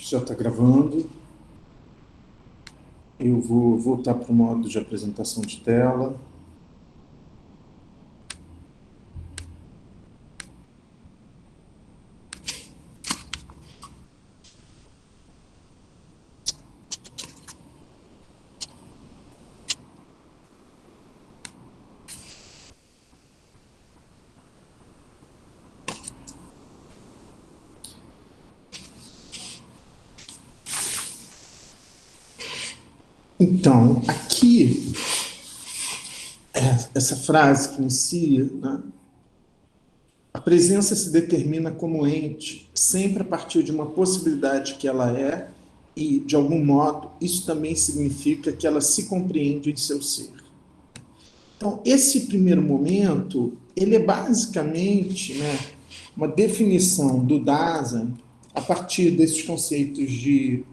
Já está gravando. Eu vou voltar para o modo de apresentação de tela. Então, aqui, essa frase que inicia, né? A presença se determina como ente, sempre a partir de uma possibilidade que ela é, e, de algum modo, isso também significa que ela se compreende em seu ser. Então, esse primeiro momento, ele é basicamente, né, uma definição do Dasein a partir desses conceitos de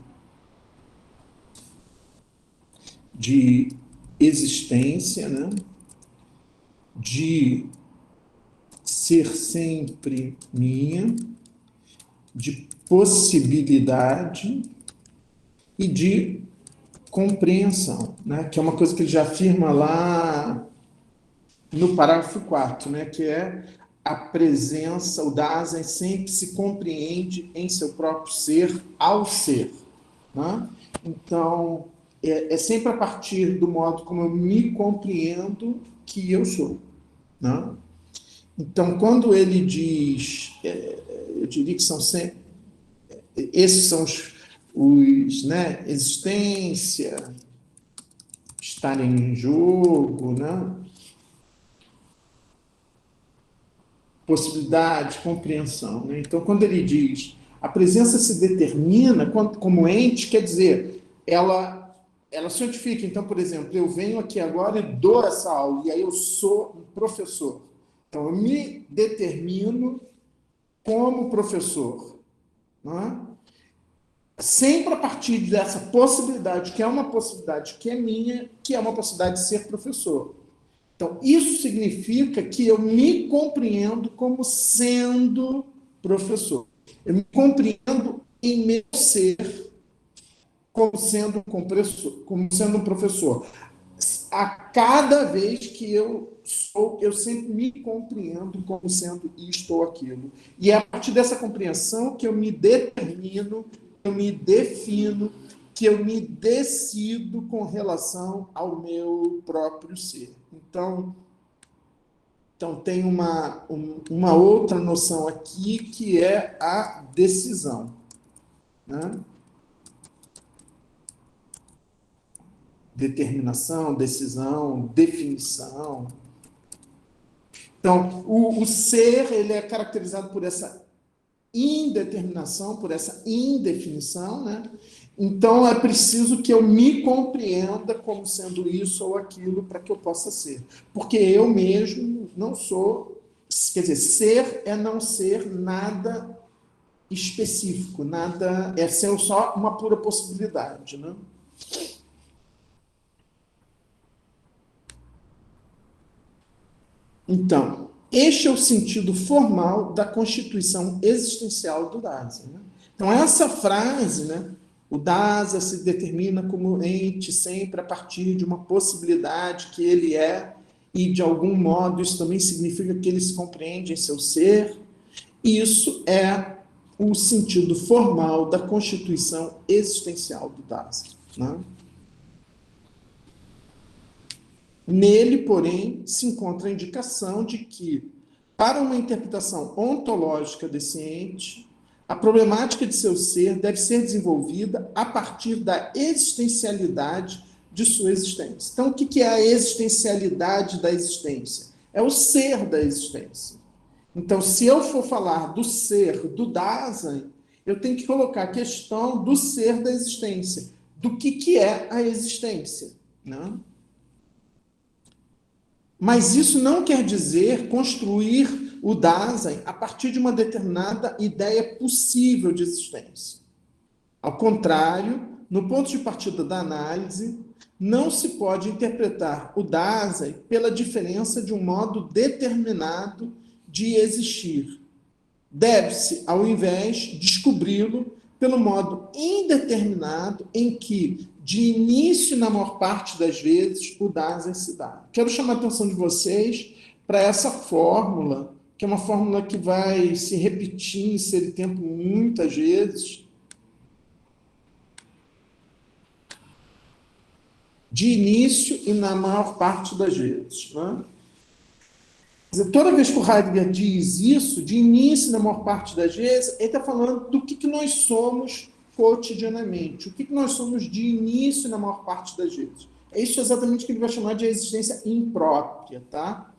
existência, né? De ser sempre minha, de possibilidade e de compreensão, né? Que é uma coisa que ele já afirma lá no parágrafo 4, né? Que é a presença, o Dasein sempre se compreende em seu próprio ser ao ser, né? Então, é sempre a partir do modo como eu me compreendo que eu sou, né? Então, quando ele diz, eu diria que são sempre, esses são né, existência, estar em jogo, né? Possibilidade, compreensão, né? Então, quando ele diz a presença se determina como ente, quer dizer, ela cientifica. Então, por exemplo, eu venho aqui agora e dou essa aula, e aí eu sou um professor. Então, eu me determino como professor, não é? Sempre a partir dessa possibilidade, que é uma possibilidade que é minha, que é uma possibilidade de ser professor. Então, isso significa que eu me compreendo como sendo professor. Eu me compreendo em meu ser como sendo um professor. A cada vez que eu sou, eu sempre me compreendo como sendo isto ou aquilo. E é a partir dessa compreensão que eu me determino, eu me defino, que eu me decido com relação ao meu próprio ser. Então tem uma outra noção aqui que é a decisão, né? Determinação, decisão, definição. Então, o ser ele é caracterizado por essa indeterminação, por essa indefinição, né? Então, é preciso que eu me compreenda como sendo isso ou aquilo para que eu possa ser. Porque eu mesmo não sou... Quer dizer, ser é não ser nada específico, nada... É ser só uma pura possibilidade, né? Então, este é o sentido formal da constituição existencial do Dasein, né? Então, essa frase, né? O Dasein se determina como ente sempre a partir de uma possibilidade que ele é, e de algum modo isso também significa que ele se compreende em seu ser. Isso é o sentido formal da constituição existencial do Dasein, né? Nele, porém, se encontra a indicação de que, para uma interpretação ontológica desse ente, a problemática de seu ser deve ser desenvolvida a partir da existencialidade de sua existência. Então, o que é a existencialidade da existência? É o ser da existência. Então, se eu for falar do ser do Dasein, eu tenho que colocar a questão do ser da existência, do que é a existência, né? Mas isso não quer dizer construir o Dasein a partir de uma determinada ideia possível de existência. Ao contrário, no ponto de partida da análise, não se pode interpretar o Dasein pela diferença de um modo determinado de existir. Deve-se, ao invés, descobri-lo pelo modo indeterminado em que, de início, na maior parte das vezes, o dás se dá. Quero chamar a atenção de vocês para essa fórmula, que é uma fórmula que vai se repetir em ser tempo muitas vezes, de início e na maior parte das vezes. Né? Quer dizer, toda vez que o Heidegger diz isso, de início, na maior parte das vezes, ele está falando do que nós somos cotidianamente, o que nós somos de início, na maior parte das vezes. É isso exatamente que ele vai chamar de existência imprópria, tá?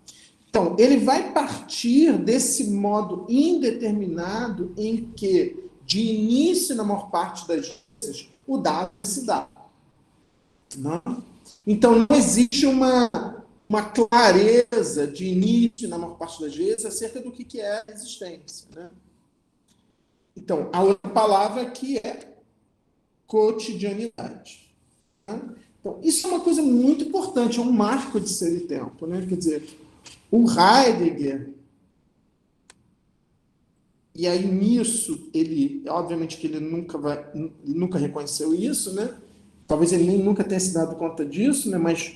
Então, ele vai partir desse modo indeterminado em que, de início, na maior parte das vezes, o dado se dá. Não? Então, não existe uma clareza de início, na maior parte das vezes, acerca do que é a existência. Né? Então, a outra palavra aqui é cotidianidade. Né? Então, isso é uma coisa muito importante, é um marco de ser e tempo. Né? Quer dizer, o Heidegger, e aí nisso, ele, obviamente que ele nunca reconheceu isso, né? Talvez ele nem nunca tenha se dado conta disso, né? Mas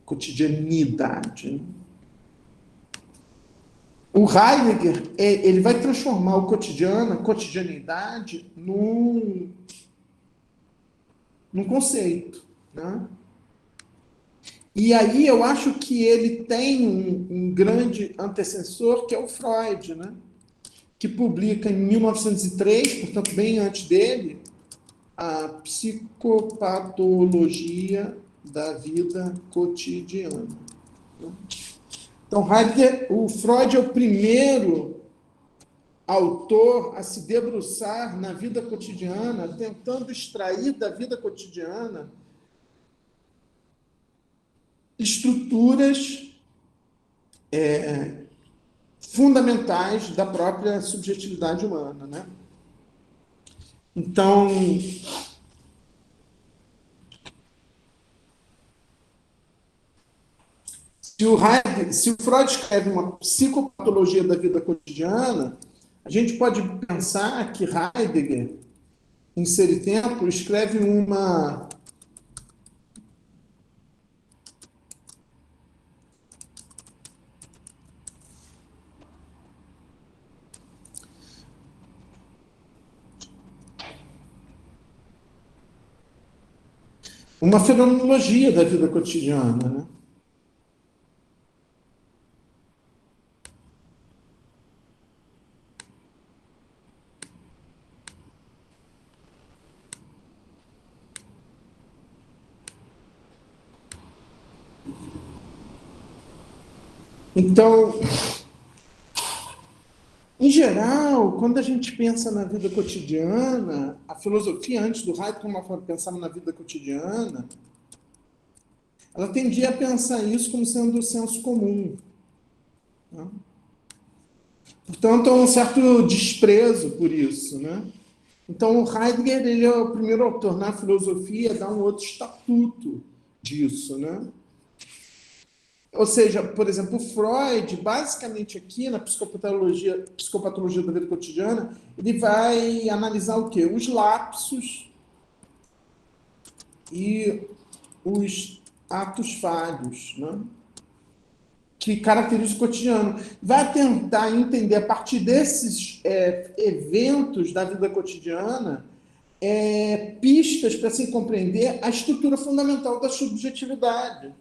cotidianidade. Né? O Heidegger, ele vai transformar o cotidiano, a cotidianidade, num conceito. Né? E aí eu acho que ele tem um grande antecessor, que é o Freud, né? Que publica em 1903, portanto, bem antes dele, a psicopatologia da vida cotidiana. Então, Heidegger, o Freud é o primeiro autor a se debruçar na vida cotidiana, tentando extrair da vida cotidiana estruturas fundamentais da própria subjetividade humana. Né? Então, se o Freud escreve uma psicopatologia da vida cotidiana, a gente pode pensar que Heidegger, em Ser e Tempo, escreve uma fenomenologia da vida cotidiana, né? Então, em geral, quando a gente pensa na vida cotidiana, a filosofia antes do Heidegger, como ela pensava na vida cotidiana, ela tendia a pensar isso como sendo o senso comum. Né? Portanto, há um certo desprezo por isso. Né? Então, o Heidegger ele é o primeiro autor na filosofia a dar um outro estatuto disso. Né? Ou seja, por exemplo, o Freud, basicamente aqui na psicopatologia da vida cotidiana, ele vai analisar o quê? Os lapsos e os atos falhos, né? Que caracterizam o cotidiano. Vai tentar entender, a partir desses eventos da vida cotidiana, pistas para se compreender a estrutura fundamental da subjetividade,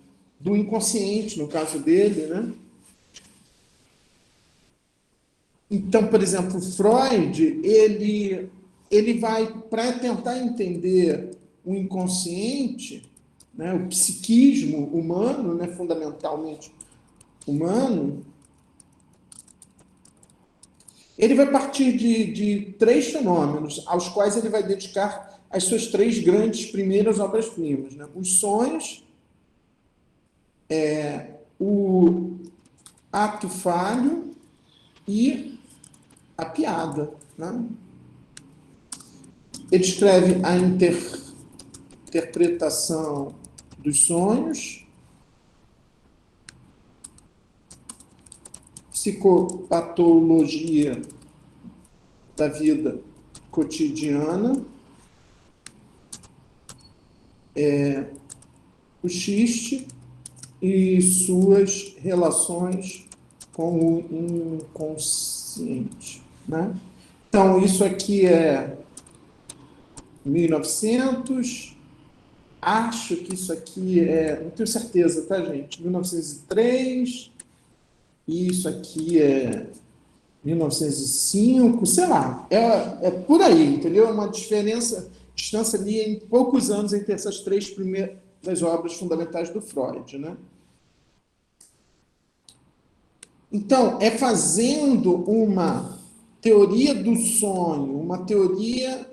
do inconsciente, no caso dele, né? Então, por exemplo, Freud, ele vai, para tentar entender o inconsciente, né, o psiquismo humano, né, fundamentalmente humano, ele vai partir de três fenômenos, aos quais ele vai dedicar as suas três grandes primeiras obras-primas. Né? Os sonhos, o ato falho e a piada. Né? Ele escreve a interpretação dos sonhos, psicopatologia da vida cotidiana, o xiste e suas relações com o inconsciente, né? Então, isso aqui é 1900, acho que isso aqui não tenho certeza, tá, gente? 1903, e isso aqui é 1905, sei lá, é por aí, entendeu? Uma distância ali em poucos anos entre essas três primeiras obras fundamentais do Freud, né? Então, é fazendo uma teoria do sonho, uma teoria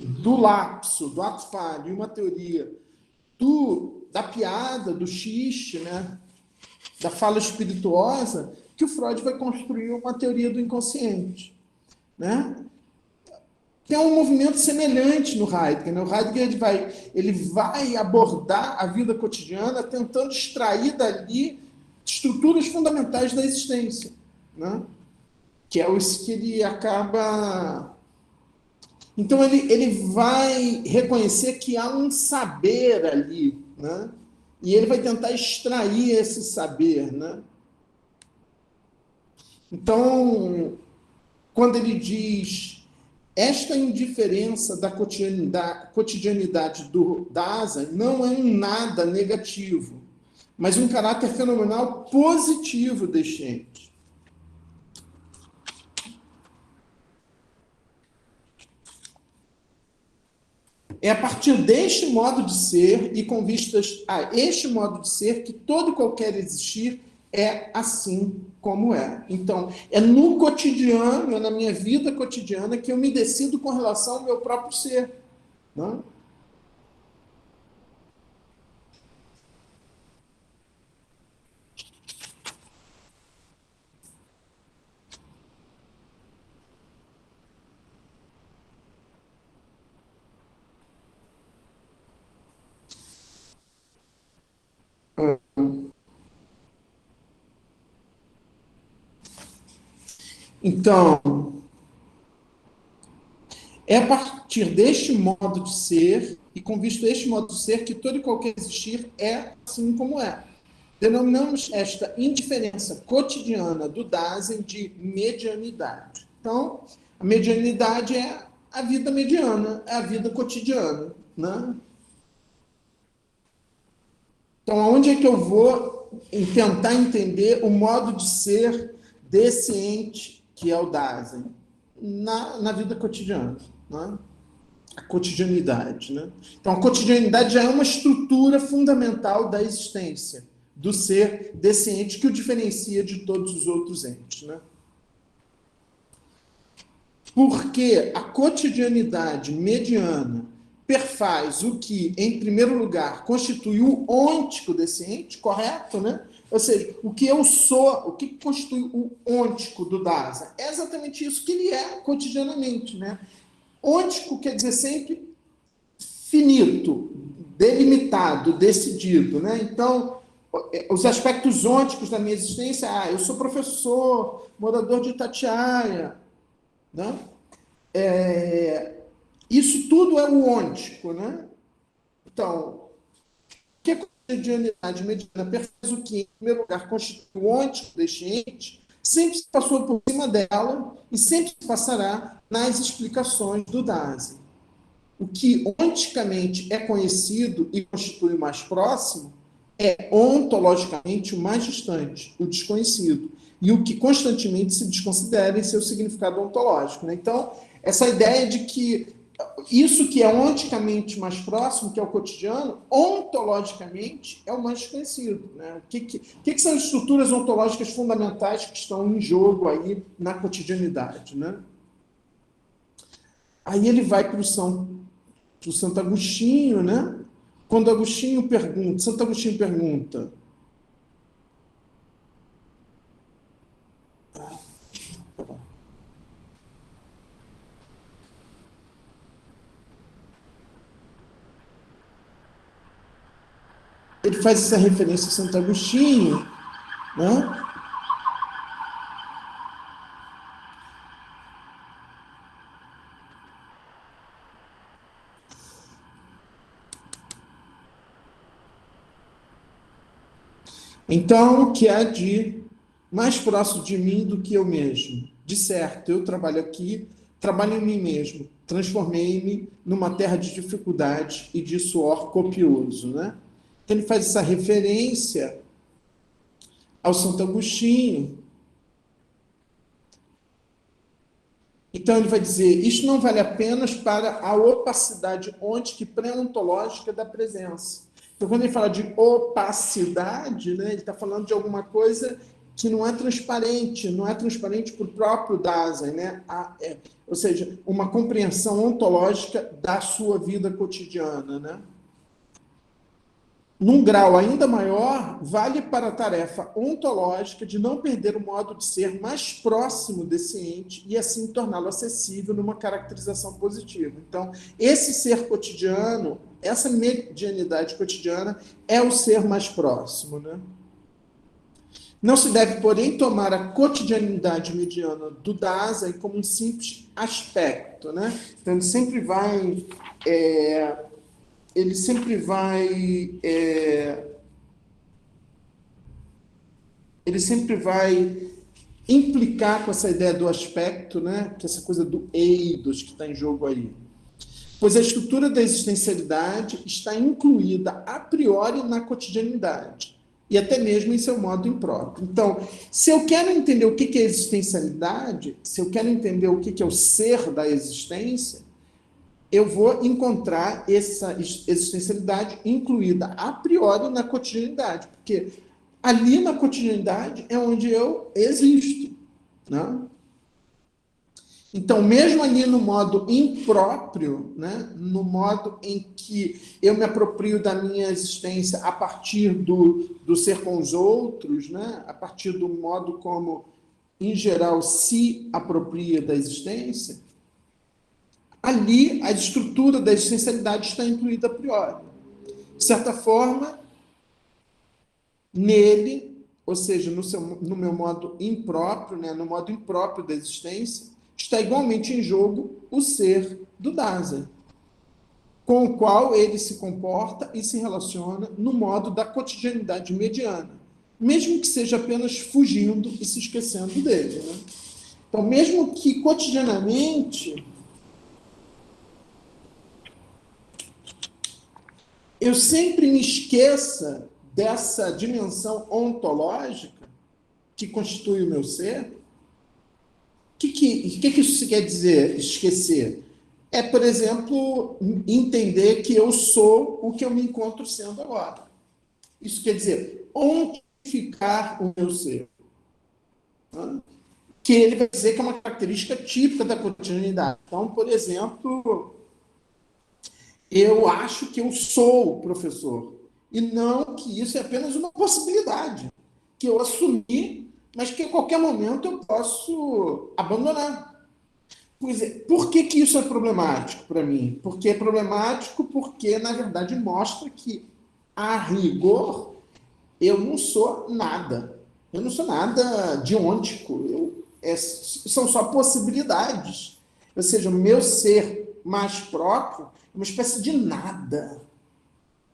do lapso, do ato falho, uma teoria da piada, do xiste, né? Da fala espirituosa, que o Freud vai construir uma teoria do inconsciente, né? Que é um movimento semelhante no Heidegger, né? O Heidegger ele vai abordar a vida cotidiana tentando extrair dali estruturas fundamentais da existência, né? Que é isso que ele acaba... Então, ele vai reconhecer que há um saber ali, né? E ele vai tentar extrair esse saber, né? Então, quando ele diz esta indiferença da cotidianidade do Dasein não é um nada negativo, mas um caráter fenomenal positivo deste ente. É a partir deste modo de ser e com vistas a este modo de ser que todo e qualquer existir é assim como é. Então, é no cotidiano, é na minha vida cotidiana que eu me decido com relação ao meu próprio ser. Não? Então, é a partir deste modo de ser e com visto este modo de ser que todo e qualquer existir é assim como é. Denominamos esta indiferença cotidiana do Dasein de medianidade. Então, a medianidade é a vida mediana, é a vida cotidiana, né? Então, aonde é que eu vou tentar entender o modo de ser desse ente que é o Dasein? Na vida cotidiana, né? A cotidianidade, né? Então, a cotidianidade já é uma estrutura fundamental da existência, do ser desse ente que o diferencia de todos os outros entes, né? Porque a cotidianidade mediana perfaz o que, em primeiro lugar, constitui o ôntico desse ente, correto, né? Ou seja, o que eu sou, o que constitui o ôntico do Dasein? É exatamente isso que ele é cotidianamente, né? Ôntico quer dizer sempre finito, delimitado, decidido, né? Então, os aspectos ônticos da minha existência, eu sou professor, morador de Itatiaia, né? Isso tudo é o ôntico, né? Então, o que a cotidianidade mediana perfaz o que, em primeiro lugar, constitui o ôntico deste ente, sempre se passou por cima dela e sempre se passará nas explicações do Dasein. O que onticamente é conhecido e constitui o mais próximo é ontologicamente o mais distante, o desconhecido, e o que constantemente se desconsidera em seu significado ontológico, né? Então, essa ideia de que isso que é onticamente mais próximo, que é o cotidiano, ontologicamente é o mais desconhecido, né? O que são as estruturas ontológicas fundamentais que estão em jogo aí na cotidianidade, né? Aí ele vai para o Santo Agostinho, né? Quando Santo Agostinho pergunta, ele faz essa referência a Santo Agostinho, né? Então, que há de mais próximo de mim do que eu mesmo? De certo, eu trabalho aqui, trabalho em mim mesmo, transformei-me numa terra de dificuldade e de suor copioso, né? Então, ele faz essa referência ao Santo Agostinho. Então, ele vai dizer, isto não vale apenas para a opacidade ôntica e pré-ontológica da presença. Então, quando ele fala de opacidade, né, ele está falando de alguma coisa que não é transparente para o próprio Dasein, né? Ou seja, uma compreensão ontológica da sua vida cotidiana, né? Num grau ainda maior, vale para a tarefa ontológica de não perder o modo de ser mais próximo desse ente e assim torná-lo acessível numa caracterização positiva. Então, esse ser cotidiano, essa medianidade cotidiana é o ser mais próximo, né? Não se deve, porém, tomar a cotidianidade mediana do Dasein como um simples aspecto, né? Então, ele sempre vai implicar com essa ideia do aspecto, né? Que é essa coisa do eidos que está em jogo aí. Pois a estrutura da existencialidade está incluída a priori na cotidianidade e até mesmo em seu modo impróprio. Então, se eu quero entender o que é existencialidade, se eu quero entender o que é o ser da existência, eu vou encontrar essa existencialidade incluída a priori na cotidianidade, porque ali na cotidianidade é onde eu existo, né? Então, mesmo ali no modo impróprio, né, no modo em que eu me aproprio da minha existência a partir do ser com os outros, né, a partir do modo como, em geral, se apropria da existência, ali a estrutura da existencialidade está incluída a priori. De certa forma, nele, ou seja, no meu modo impróprio, né, no modo impróprio da existência, está igualmente em jogo o ser do Dasein, com o qual ele se comporta e se relaciona no modo da cotidianidade mediana, mesmo que seja apenas fugindo e se esquecendo dele, né? Então, mesmo que cotidianamente eu sempre me esqueça dessa dimensão ontológica que constitui o meu ser. O que isso quer dizer, esquecer? É, por exemplo, entender que eu sou o que eu me encontro sendo agora. Isso quer dizer ontificar o meu ser. Que ele vai dizer que é uma característica típica da cotidianidade. Então, por exemplo, eu acho que eu sou o professor. E não que isso é apenas uma possibilidade que eu assumi, mas que a qualquer momento eu posso abandonar. Pois é, por que isso é problemático para mim? Porque é problemático porque, na verdade, mostra que, a rigor, eu não sou nada. Eu não sou nada deontico. São só possibilidades. Ou seja, o meu ser mais próprio é uma espécie de nada.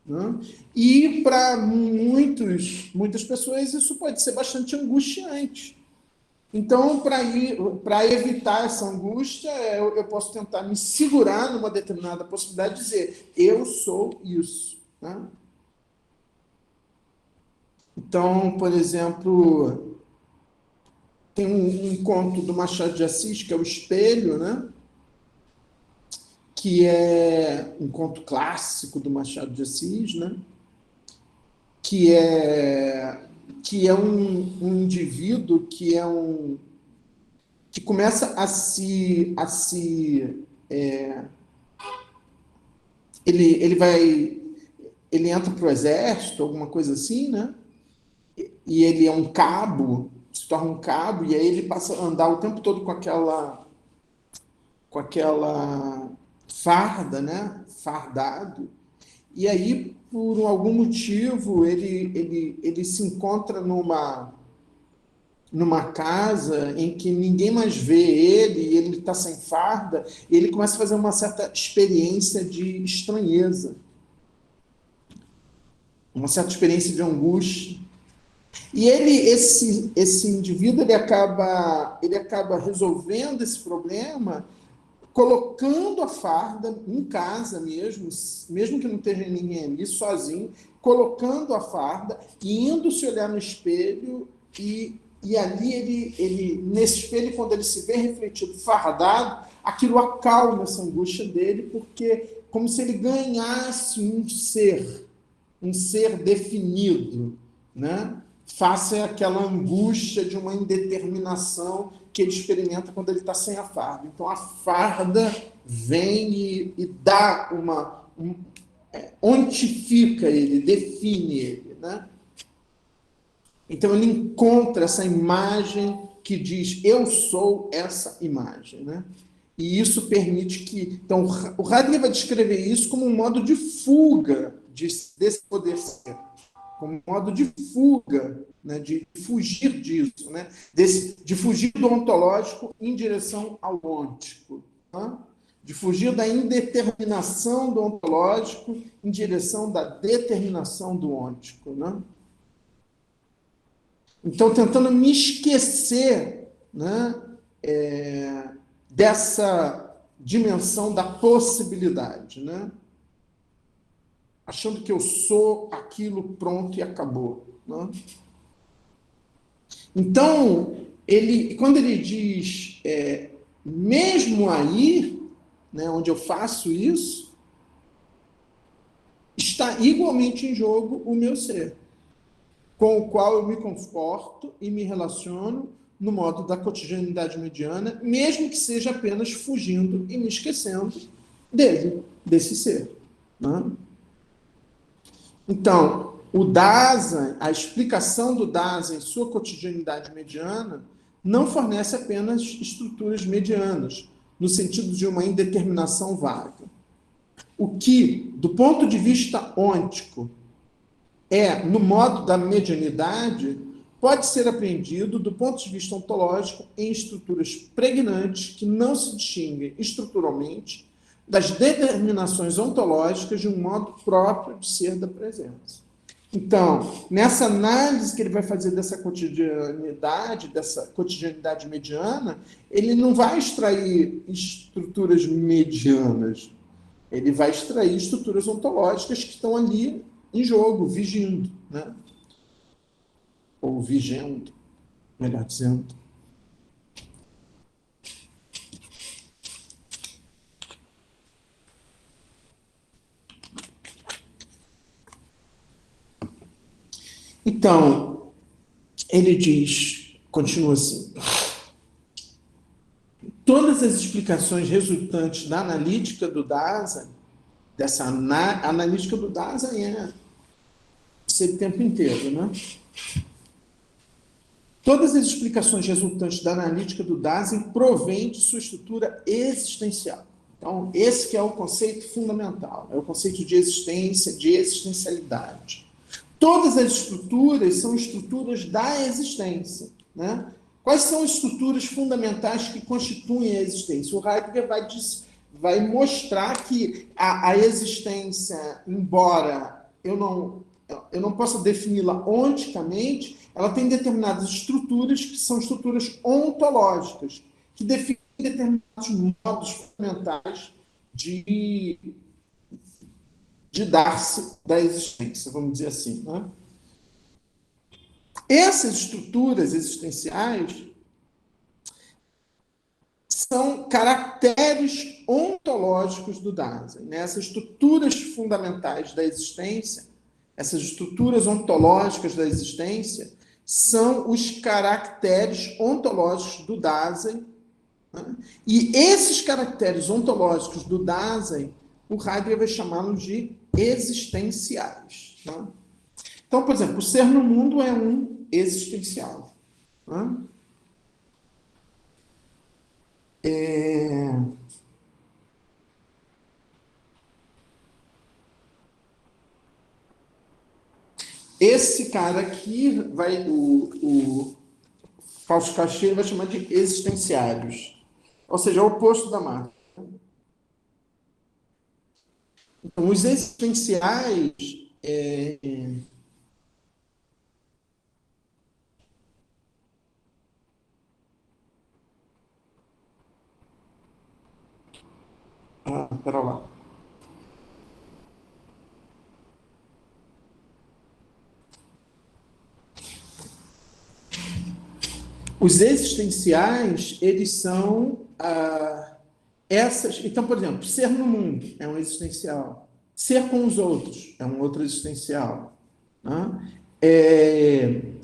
Né? E para muitas pessoas isso pode ser bastante angustiante. Então, para evitar essa angústia, eu posso tentar me segurar numa determinada possibilidade de dizer, eu sou isso. Né? Então, por exemplo, tem um conto do Machado de Assis, que é o Espelho, né? Que é um conto clássico do Machado de Assis, né? que é um indivíduo que começa ele entra para o exército, alguma coisa assim, né? E ele é um cabo, se torna um cabo, e aí ele passa a andar o tempo todo com aquela farda, né? Fardado. E aí, por algum motivo, ele se encontra numa casa em que ninguém mais vê ele, e ele está sem farda, e ele começa a fazer uma certa experiência de estranheza, uma certa experiência de angústia. E esse indivíduo ele acaba resolvendo esse problema colocando a farda em casa mesmo, mesmo que não esteja ninguém ali, sozinho, colocando a farda e indo se olhar no espelho e ali nesse espelho, quando ele se vê refletido, fardado, aquilo acalma essa angústia dele, porque como se ele ganhasse um ser definido, né? Face àquela angústia de uma indeterminação que ele experimenta quando ele está sem a farda. Então, a farda vem e dá ontifica ele, define ele, né? Então, ele encontra essa imagem que diz, eu sou essa imagem, né? E isso permite que... Então, o Heidegger vai descrever isso como um modo de fuga desse poder ser, como modo de fuga, né, de fugir disso, né, de fugir do ontológico em direção ao ôntico, né, de fugir da indeterminação do ontológico em direção da determinação do ôntico. Né? Então, tentando me esquecer, né, dessa dimensão da possibilidade, né? Achando que eu sou aquilo, pronto e acabou. Né? Então, quando ele diz, mesmo aí, né, onde eu faço isso, está igualmente em jogo o meu ser, com o qual eu me conforto e me relaciono no modo da cotidianidade mediana, mesmo que seja apenas fugindo e me esquecendo desse ser. Né? Então, o Dasein, a explicação do Dasein em sua cotidianidade mediana, não fornece apenas estruturas medianas, no sentido de uma indeterminação vaga. O que, do ponto de vista ôntico, no modo da medianidade, pode ser apreendido, do ponto de vista ontológico, em estruturas pregnantes que não se distinguem estruturalmente das determinações ontológicas de um modo próprio de ser da presença. Então, nessa análise que ele vai fazer dessa cotidianidade mediana, ele não vai extrair estruturas medianas, ele vai extrair estruturas ontológicas que estão ali em jogo, vigindo, né? Ou vigendo, melhor dizendo. Então, ele diz, continua assim, todas as explicações resultantes da analítica do Dasein, dessa analítica do Dasein ser o tempo inteiro, né? Todas as explicações resultantes da analítica do Dasein provêm de sua estrutura existencial. Então, esse que é o conceito fundamental, é o conceito de existência, de existencialidade. Todas as estruturas são estruturas da existência. Né? Quais são as estruturas fundamentais que constituem a existência? O Heidegger vai mostrar que a existência, embora eu não possa defini-la onticamente, ela tem determinadas estruturas que são estruturas ontológicas, que definem determinados modos fundamentais de dar-se da existência, vamos dizer assim. Né? Essas estruturas existenciais são caracteres ontológicos do Dasein. Né? Essas estruturas fundamentais da existência, essas estruturas ontológicas da existência, são os caracteres ontológicos do Dasein. Né? E esses caracteres ontológicos do Dasein, o Heidegger vai chamá-los de existenciais. Né? Então, por exemplo, o ser no mundo é um existencial. Né? Esse cara aqui, o Fausto Castilho vai chamar de existenciários. Ou seja, é o oposto da Marta. Então, os existenciais Pera lá. Os existenciais, eles são essas... Então, por exemplo, ser no mundo é um existencial. Ser com os outros é um outro existencial. Né?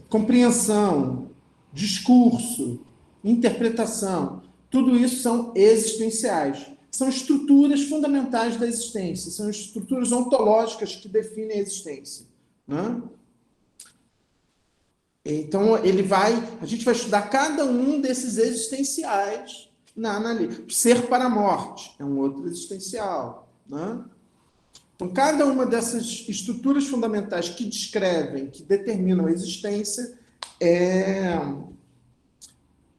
Compreensão, discurso, interpretação, tudo isso são existenciais. São estruturas fundamentais da existência, são estruturas ontológicas que definem a existência. Né? Então, a gente vai estudar cada um desses existenciais na análise. Ser para a morte é um outro existencial. Né? Então, cada uma dessas estruturas fundamentais que descrevem, que determinam a existência,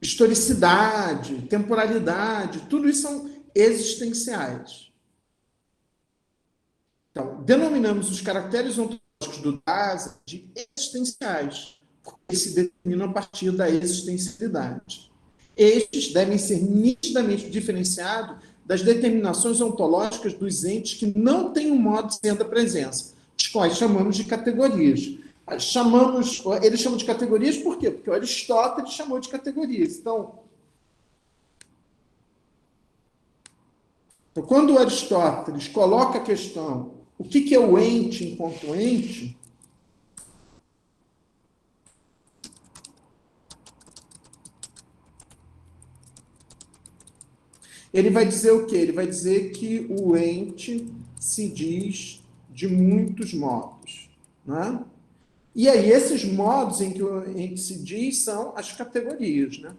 historicidade, temporalidade, tudo isso são existenciais. Então, denominamos os caracteres ontológicos do Dasein de existenciais, porque se determinam a partir da existencialidade. Estes devem ser nitidamente diferenciados das determinações ontológicas dos entes que não têm um modo de ser da presença, os quais chamamos de categorias. Eles chamam de categorias por quê? Porque o Aristóteles chamou de categorias. Então, quando o Aristóteles coloca a questão, o que é o ente enquanto ente, ele vai dizer o quê? Ele vai dizer que o ente se diz de muitos modos. Né? E aí, esses modos em que o ente se diz são as categorias. Né?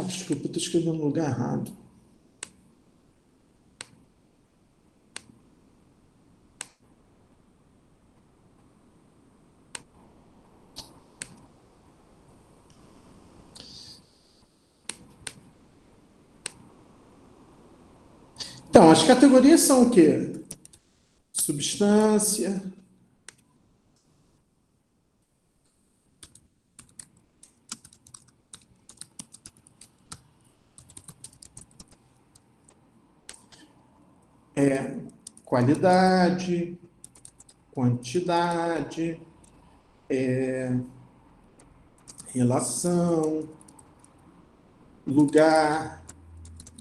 Desculpa, eu estou escrevendo no lugar errado. Então, as categorias são o quê? Substância, qualidade, quantidade, relação, lugar,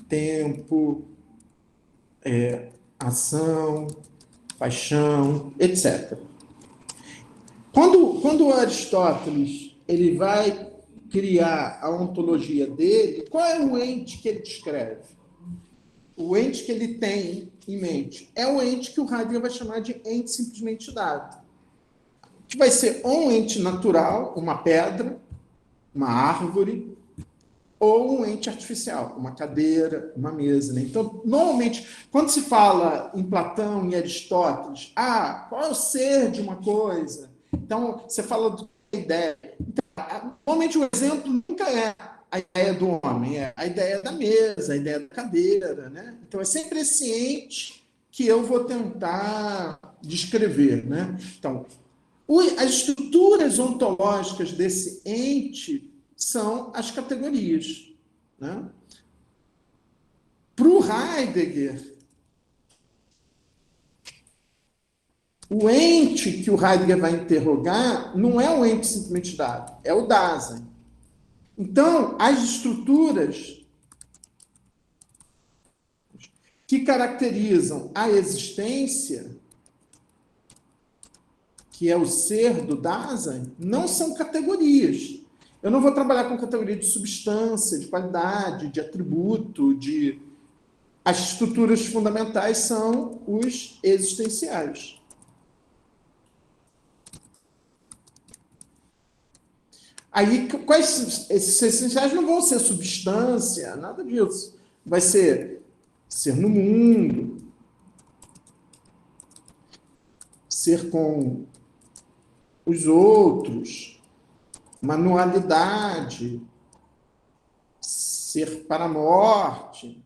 tempo, ação, paixão, etc. Quando o Aristóteles ele vai criar a ontologia dele, qual é o ente que ele descreve? O ente que ele tem em mente é o ente que o Heidegger vai chamar de ente simplesmente dado. Que vai ser um ente natural, uma pedra, uma árvore, ou um ente artificial, uma cadeira, uma mesa. Né? Então, normalmente, quando se fala em Platão e Aristóteles, qual é o ser de uma coisa? Então, você fala da ideia. Então, normalmente, o exemplo nunca é a ideia do homem, é a ideia da mesa, a ideia da cadeira. Né? Então, é sempre esse ente que eu vou tentar descrever. Né? Então, as estruturas ontológicas desse ente são as categorias. Né? Para o Heidegger, o ente que o Heidegger vai interrogar não é um ente simplesmente dado, é o Dasein. Então, as estruturas que caracterizam a existência, que é o ser do Dasein, não são categorias. Eu não vou trabalhar com categoria de substância, de qualidade, de atributo, de... As estruturas fundamentais são os existenciais. Aí, esses essenciais não vão ser substância, nada disso. Vai ser no mundo, ser com os outros, manualidade, ser para a morte.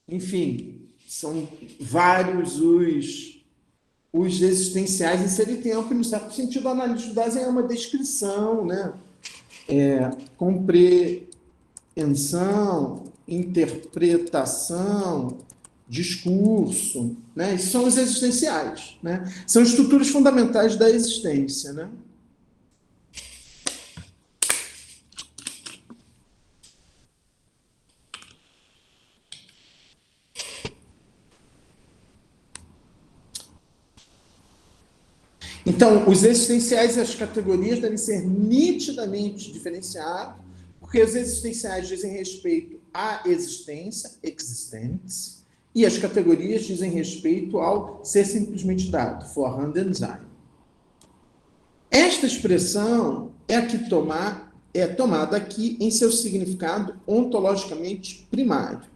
Enfim, são vários os existenciais em ser e tempo, e no certo sentido, a análise do Dasein é uma descrição, né, compreensão, interpretação, discurso, né? Isso são os existenciais, né? São estruturas fundamentais da existência, né? Então, os existenciais e as categorias devem ser nitidamente diferenciados, porque os existenciais dizem respeito à existência, existence, e as categorias dizem respeito ao ser simplesmente dado, vorhanden sein. Esta expressão é tomada aqui em seu significado ontologicamente primário.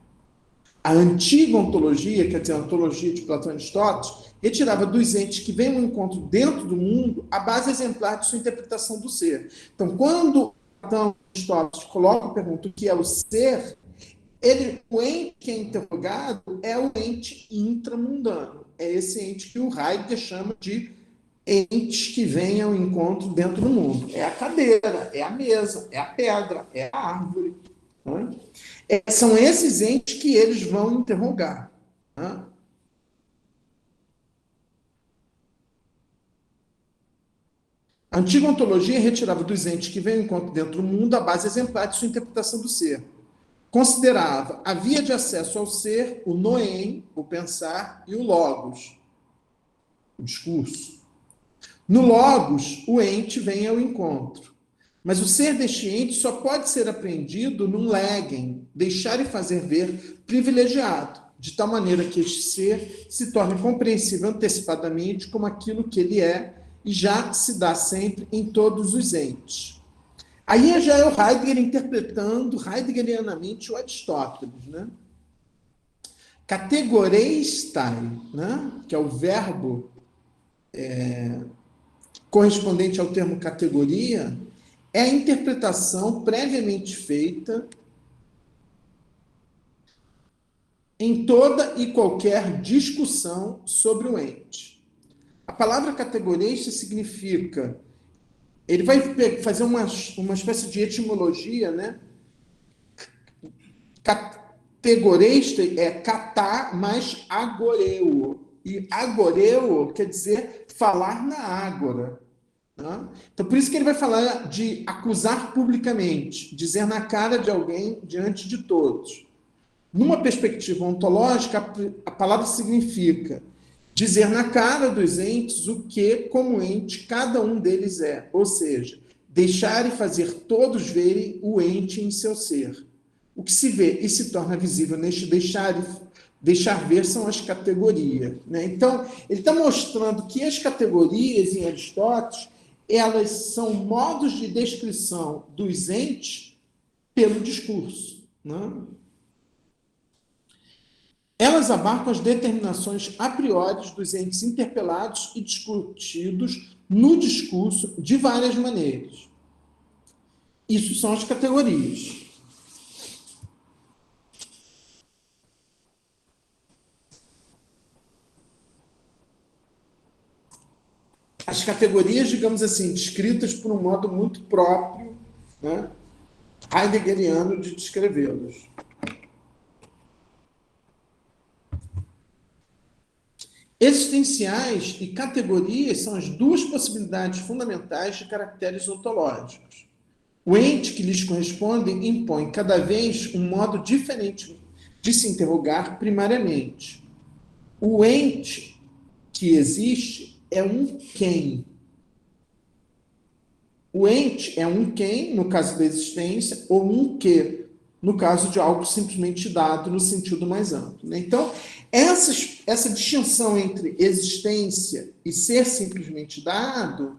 A antiga ontologia, quer dizer, a ontologia de Platão e Aristóteles, retirava dos entes que vêm ao encontro dentro do mundo a base exemplar de sua interpretação do ser. Então, quando Platão e Aristóteles colocam a pergunta o que é o ser, o ente que é interrogado é o ente intramundano. É esse ente que o Heidegger chama de entes que vêm ao encontro dentro do mundo. É a cadeira, é a mesa, é a pedra, é a árvore. Né? São esses entes que eles vão interrogar. Né? A antiga ontologia retirava dos entes que vêm ao encontro dentro do mundo a base exemplar de sua interpretação do ser. Considerava a via de acesso ao ser o noem, o pensar, e o logos, o discurso. No logos, o ente vem ao encontro. Mas o ser deste ente só pode ser apreendido num legen, deixar e fazer ver privilegiado, de tal maneira que este ser se torne compreensível antecipadamente como aquilo que ele é e já se dá sempre em todos os entes. Aí já é o Heidegger interpretando heideggerianamente o Aristóteles, né? Categoreistai, né? Que é o verbo correspondente ao termo categoria, é a interpretação previamente feita em toda e qualquer discussão sobre o ente. A palavra categorista significa... Ele vai fazer uma espécie de etimologia, né? Categorista é catar mais agoreu. E agoreu quer dizer falar na ágora. Né? Então, por isso que ele vai falar de acusar publicamente, dizer na cara de alguém diante de todos. Numa perspectiva ontológica, a palavra significa dizer na cara dos entes o que, como ente, cada um deles é. Ou seja, deixar e fazer todos verem o ente em seu ser. O que se vê e se torna visível neste deixar ver são as categorias. Né? Então, ele está mostrando que as categorias em Aristóteles, elas são modos de descrição dos entes pelo discurso. Né? Elas abarcam as determinações a priori dos entes interpelados e discutidos no discurso de várias maneiras. Isso são as categorias. As categorias, digamos assim, descritas por um modo muito próprio, né, heideggeriano de descrevê-los. Existenciais e categorias são as duas possibilidades fundamentais de caracteres ontológicos. O ente que lhes corresponde impõe cada vez um modo diferente de se interrogar primariamente. O ente que existe é um quem. O ente é um quem, no caso da existência, ou um que, no caso de algo simplesmente dado no sentido mais amplo. Né? Então, essa distinção entre existência e ser simplesmente dado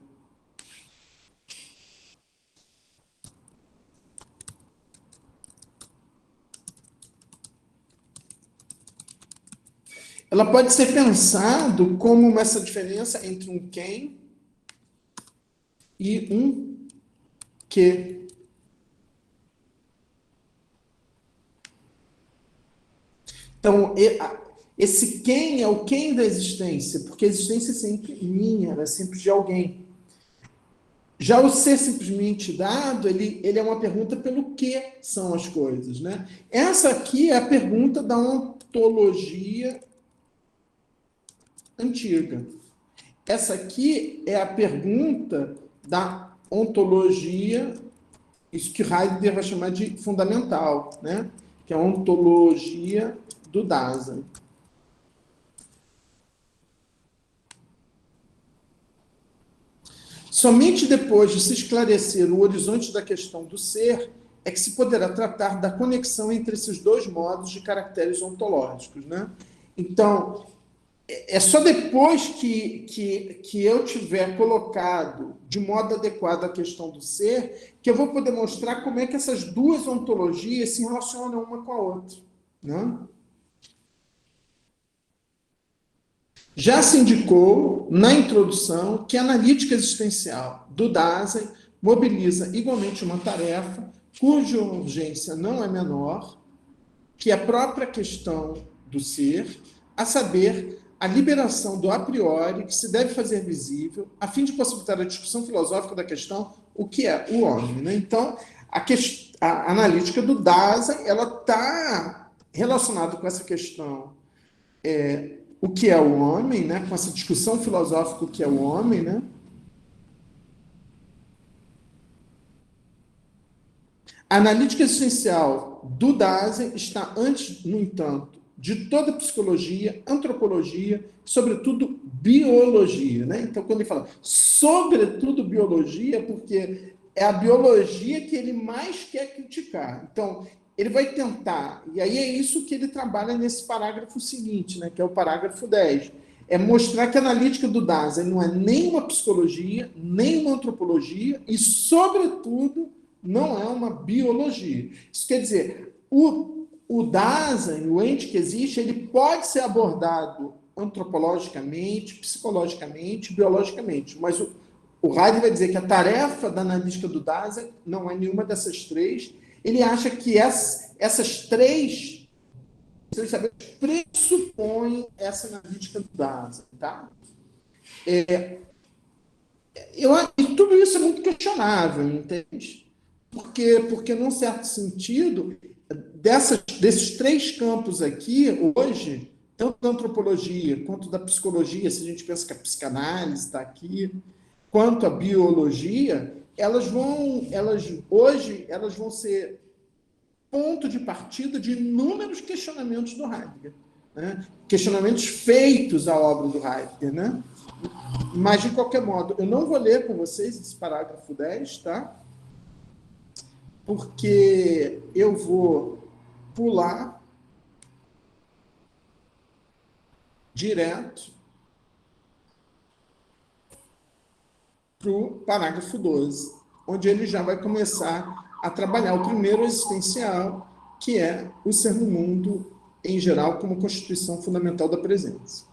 ela pode ser pensado como essa diferença entre um quem e um que. Então, esse quem é o quem da existência, porque a existência é sempre minha, ela é sempre de alguém. Já o ser simplesmente dado, ele é uma pergunta pelo que são as coisas, né? Essa aqui é a pergunta da ontologia antiga. Essa aqui é a pergunta da ontologia, isso que Heidegger vai chamar de fundamental, né? Que é a ontologia do Dasein. Somente depois de se esclarecer o horizonte da questão do ser é que se poderá tratar da conexão entre esses dois modos de caracteres ontológicos, né? Então, é só depois que eu tiver colocado de modo adequado a questão do ser que eu vou poder mostrar como é que essas duas ontologias se relacionam uma com a outra, né? Já se indicou, na introdução, que a analítica existencial do Dasein mobiliza igualmente uma tarefa cuja urgência não é menor que a própria questão do ser, a saber, a liberação do a priori que se deve fazer visível, a fim de possibilitar a discussão filosófica da questão o que é o homem. Né? Então, a analítica do Dasein ela está relacionada com essa questão o que é o homem, né? Com essa discussão filosófica o que é o homem, né? A analítica existencial do Dasein está antes, no entanto, de toda psicologia, antropologia, sobretudo biologia, né? Então, quando ele fala sobretudo biologia, porque é a biologia que ele mais quer criticar. Então, ele vai tentar, e aí é isso que ele trabalha nesse parágrafo seguinte, né? Que é o parágrafo 10. É mostrar que a analítica do Dasein não é nem uma psicologia, nem uma antropologia, e, sobretudo, não é uma biologia. Isso quer dizer, o Dasein, o ente que existe, ele pode ser abordado antropologicamente, psicologicamente, biologicamente, mas o Heidegger vai dizer que a tarefa da analítica do Dasein não é nenhuma dessas três. Ele acha que essas três saberes pressupõem essa analítica do Dasein, tá? E tudo isso é muito questionável, entende? Porque num certo sentido, desses três campos aqui, hoje, tanto da antropologia quanto da psicologia, se a gente pensa que a psicanálise está aqui, quanto a biologia, hoje, elas vão ser ponto de partida de inúmeros questionamentos do Heidegger. Né? Questionamentos feitos à obra do Heidegger, né? Mas, de qualquer modo, eu não vou ler com vocês esse parágrafo 10, tá? Porque eu vou pular direto para o parágrafo 12, onde ele já vai começar a trabalhar o primeiro existencial, que é o ser no mundo em geral como constituição fundamental da presença.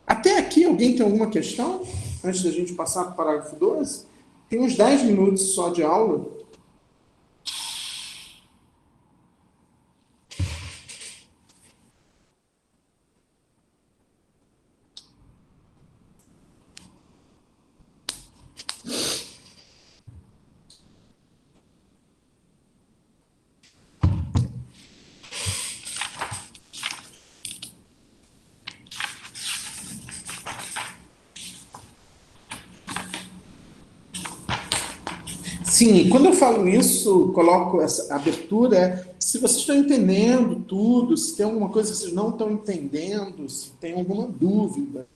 Até aqui, alguém tem alguma questão? Antes da gente passar para o parágrafo 12? Tem uns 10 minutos só de aula. Sim, quando eu falo isso, coloco essa abertura, se vocês estão entendendo tudo, se tem alguma coisa que vocês não estão entendendo, se tem alguma dúvida.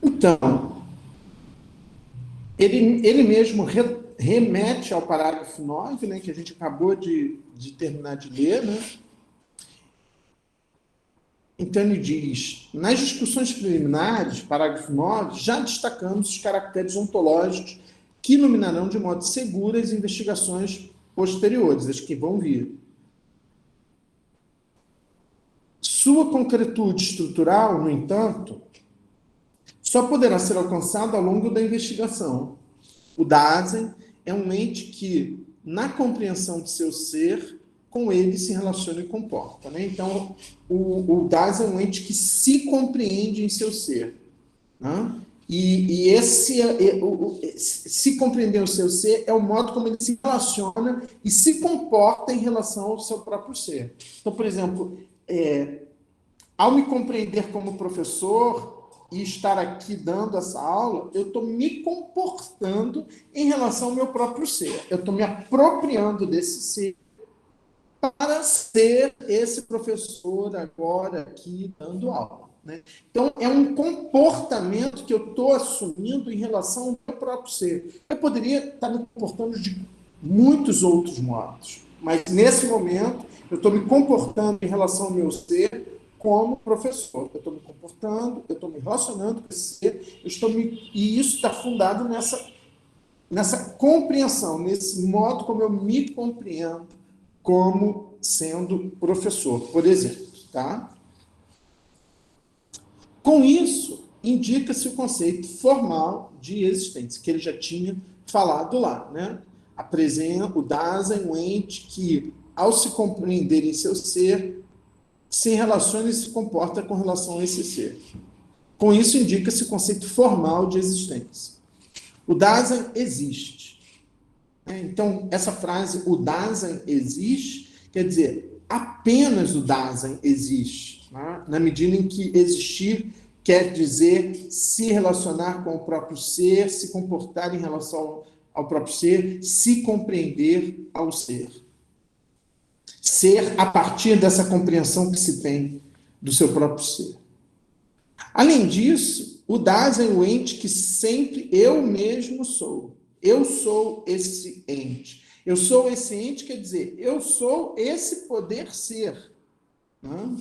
Então, ele mesmo remete ao parágrafo 9, né, que a gente acabou de terminar de ler, né? Então, ele diz, nas discussões preliminares, parágrafo 9, já destacamos os caracteres ontológicos que iluminarão de modo seguro as investigações posteriores, as que vão vir. Sua concretude estrutural, no entanto, só poderá ser alcançado ao longo da investigação. O Dasein é um ente que, na compreensão de seu ser, com ele se relaciona e comporta. Né? Então, o Dasein é um ente que se compreende em seu ser. Né? Se compreender o seu ser é o modo como ele se relaciona e se comporta em relação ao seu próprio ser. Então, por exemplo, ao me compreender como professor e estar aqui dando essa aula, eu estou me comportando em relação ao meu próprio ser. Eu estou me apropriando desse ser para ser esse professor agora aqui dando aula. Né? Então, é um comportamento que eu estou assumindo em relação ao meu próprio ser. Eu poderia estar me comportando de muitos outros modos, mas nesse momento eu estou me comportando em relação ao meu ser como professor. Eu estou me comportando, eu estou me relacionando com esse ser, e isso está fundado nessa compreensão, nesse modo como eu me compreendo como sendo professor, por exemplo. Tá? Com isso, indica-se o conceito formal de existência, que ele já tinha falado lá. Né? O Dasein, um ente que, ao se compreender em seu ser, se relaciona e se comporta com relação a esse ser. Com isso, indica-se o conceito formal de existência. O Dasein existe. Então, essa frase, o Dasein existe, quer dizer, apenas o Dasein existe, né? Na medida em que existir quer dizer se relacionar com o próprio ser, se comportar em relação ao próprio ser, se compreender ao ser. Ser a partir dessa compreensão que se tem do seu próprio ser. Além disso, o Dasein é o ente que sempre eu mesmo sou. Eu sou esse ente. Eu sou esse ente, quer dizer, eu sou esse poder ser. Né?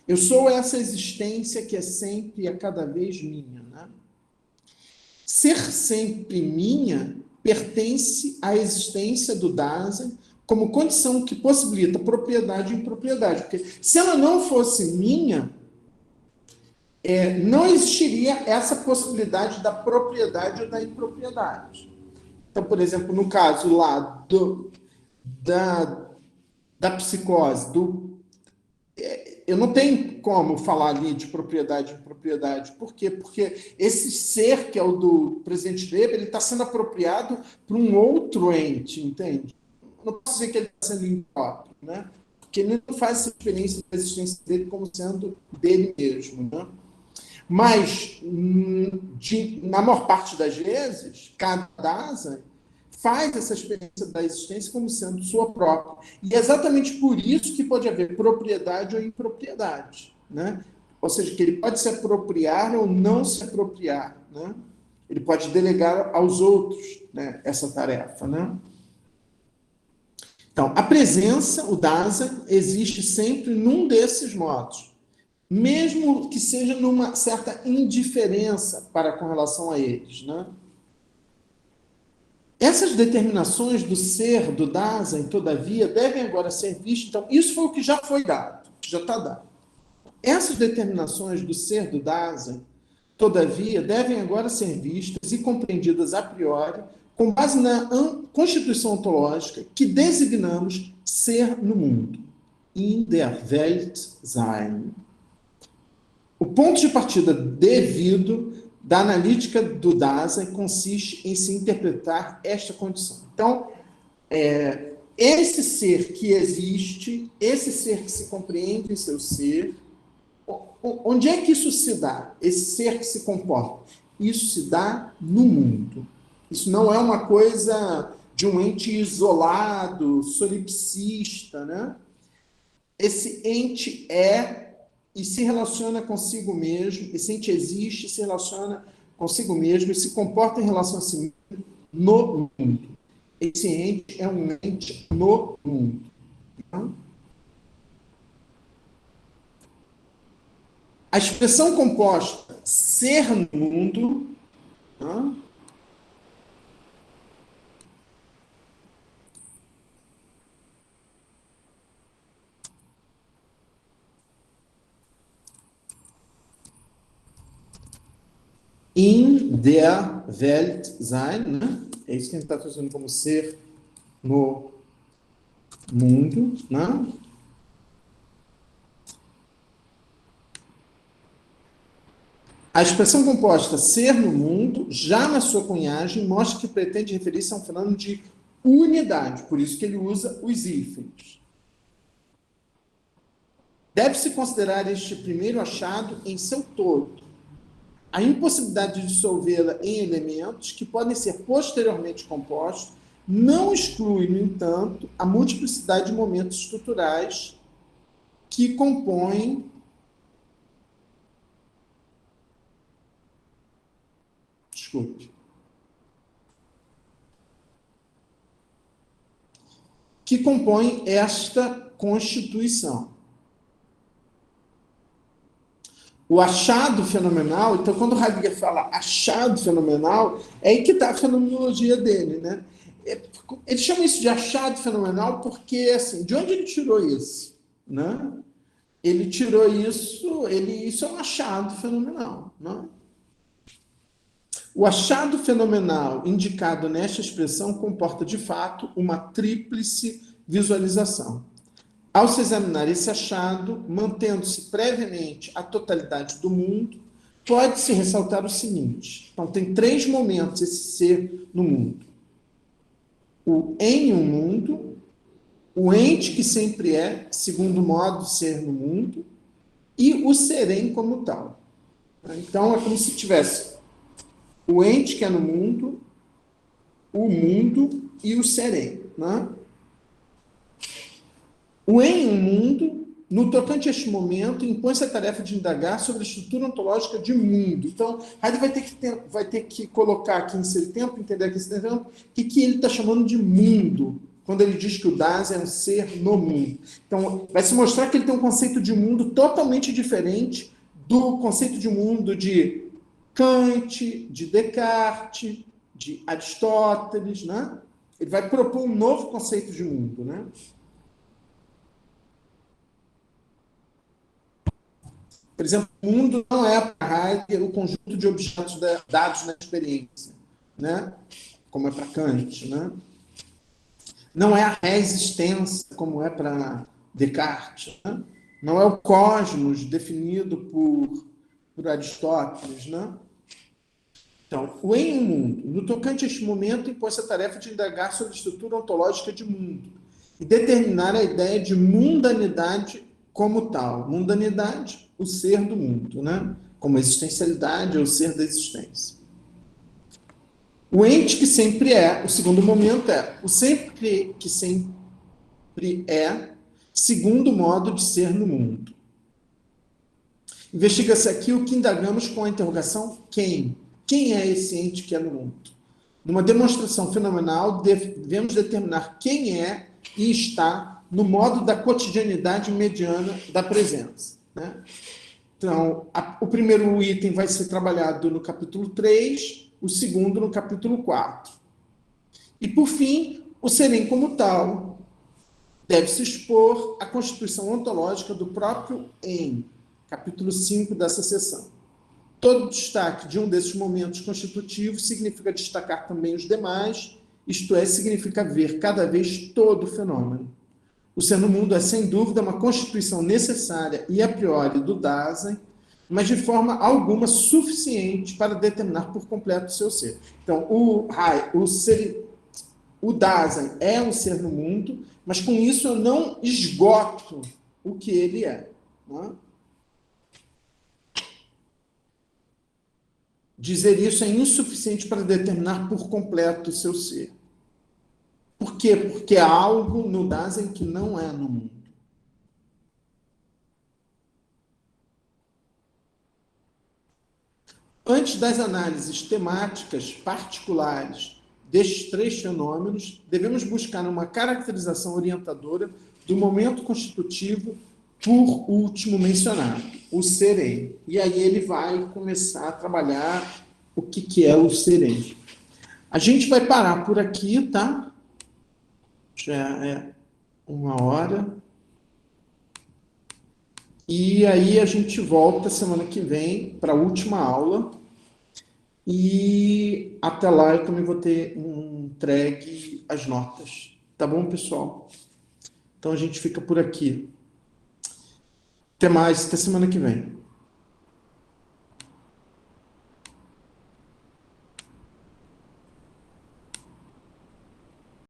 Eu sou essa existência que é sempre e a cada vez minha. Né? Ser sempre minha pertence à existência do Dasein como condição que possibilita propriedade e impropriedade. Porque se ela não fosse minha, não existiria essa possibilidade da propriedade ou da impropriedade. Então, por exemplo, no caso lá da psicose, eu não tenho como falar ali de propriedade e impropriedade. Por quê? Porque esse ser, que é o do presidente Weber, ele está sendo apropriado por um outro ente, entende? Não posso dizer que ele está sendo impróprio, né? Porque ele não faz essa experiência da existência dele como sendo dele mesmo, né? Mas, na maior parte das vezes, cada Dasein faz essa experiência da existência como sendo sua própria. E é exatamente por isso que pode haver propriedade ou impropriedade. Né? Ou seja, que ele pode se apropriar ou não se apropriar. Né? Ele pode delegar aos outros, né, essa tarefa. Né? Então, a presença, o Dasein, existe sempre num desses modos. Mesmo que seja numa certa indiferença para com relação a eles. Né? Essas determinações do ser, do Dasein, todavia, devem agora ser vistas. Então, isso foi o que já foi dado, que já está dado. Essas determinações do ser, do Dasein, todavia, devem agora ser vistas e compreendidas a priori, com base na constituição ontológica que designamos ser no mundo. In der Welt sein. O ponto de partida devido da analítica do Dasein consiste em se interpretar esta condição. Então, esse ser que existe, esse ser que se compreende em seu ser, onde é que isso se dá? Esse ser que se comporta? Isso se dá no mundo. Isso não é uma coisa de um ente isolado, solipsista, né? Esse ente e se relaciona consigo mesmo, esse ente existe, se relaciona consigo mesmo e se comporta em relação a si mesmo no mundo. Esse ente é um ente no mundo. Então, a expressão composta ser no mundo, né, in der Welt sein, né? É isso que a gente está traduzindo como ser no mundo, né? A expressão composta ser no mundo, já na sua cunhagem, mostra que pretende referir-se a um fenômeno de unidade, por isso que ele usa os hífens. Deve-se considerar este primeiro achado em seu todo. A impossibilidade de dissolvê-la em elementos que podem ser posteriormente compostos não exclui, no entanto, a multiplicidade de momentos estruturais que compõem esta constituição. O achado fenomenal, então, quando o Heidegger fala achado fenomenal, é aí que está a fenomenologia dele, né? Ele chama isso de achado fenomenal porque, assim, de onde ele tirou isso? Né? Ele tirou isso, isso é um achado fenomenal. Né? O achado fenomenal indicado nesta expressão comporta, de fato, uma tríplice visualização. Ao se examinar esse achado, mantendo-se previamente a totalidade do mundo, pode-se ressaltar o seguinte. Então, tem 3 momentos esse ser no mundo. O em um mundo, o ente que sempre é, segundo modo de ser no mundo, e o serem como tal. Então, é como se tivesse o ente que é no mundo, o mundo e o serem. Né? O em um mundo, no tocante a este momento, impõe-se a tarefa de indagar sobre a estrutura ontológica de mundo. Então, Heidegger vai ter que colocar aqui em seu tempo, entender aqui em seu tempo, o que ele está chamando de mundo, quando ele diz que o Dasein é um ser no mundo. Então, vai se mostrar que ele tem um conceito de mundo totalmente diferente do conceito de mundo de Kant, de Descartes, de Aristóteles. Né? Ele vai propor um novo conceito de mundo, né? Por exemplo, o mundo não é para Heidegger o conjunto de objetos dados na experiência, né? Como é para Kant. Né? Não é a resistência, como é para Descartes. Né? Não é o cosmos definido por Aristóteles. Né? Então, o em um mundo, no tocante a este momento, impõe-se a tarefa de indagar sobre a estrutura ontológica de mundo e determinar a ideia de mundanidade como tal. Mundanidade, o ser do mundo, né? Como existencialidade, é o ser da existência. O ente que sempre é, o segundo momento é o sempre que sempre é, segundo modo de ser no mundo. Investiga-se aqui o que indagamos com a interrogação quem? Quem é esse ente que é no mundo? Numa demonstração fenomenal, devemos determinar quem é e está no modo da cotidianidade mediana da presença. Né? Então, o primeiro item vai ser trabalhado no capítulo 3, o segundo no capítulo 4. E, por fim, o serem como tal deve-se expor a constituição ontológica do próprio em, capítulo 5 dessa seção. Todo destaque de um desses momentos constitutivos significa destacar também os demais, isto é, significa ver cada vez todo o fenômeno. O ser no mundo é, sem dúvida, uma constituição necessária e a priori do Dasein, mas de forma alguma suficiente para determinar por completo o seu ser. Então, o Dasein é um ser no mundo, mas com isso eu não esgoto o que ele é. Não é? Dizer isso é insuficiente para determinar por completo o seu ser. Por quê? Porque há algo no Dasein que não é no mundo. Antes das análises temáticas particulares destes 3 fenômenos, devemos buscar uma caracterização orientadora do momento constitutivo por último mencionado, o serem. E aí ele vai começar a trabalhar o que é o serem. A gente vai parar por aqui, tá? Já é 1h. E aí a gente volta semana que vem para a última aula. E até lá eu também vou ter entregue as notas. Tá bom, pessoal? Então a gente fica por aqui. Até mais, até semana que vem.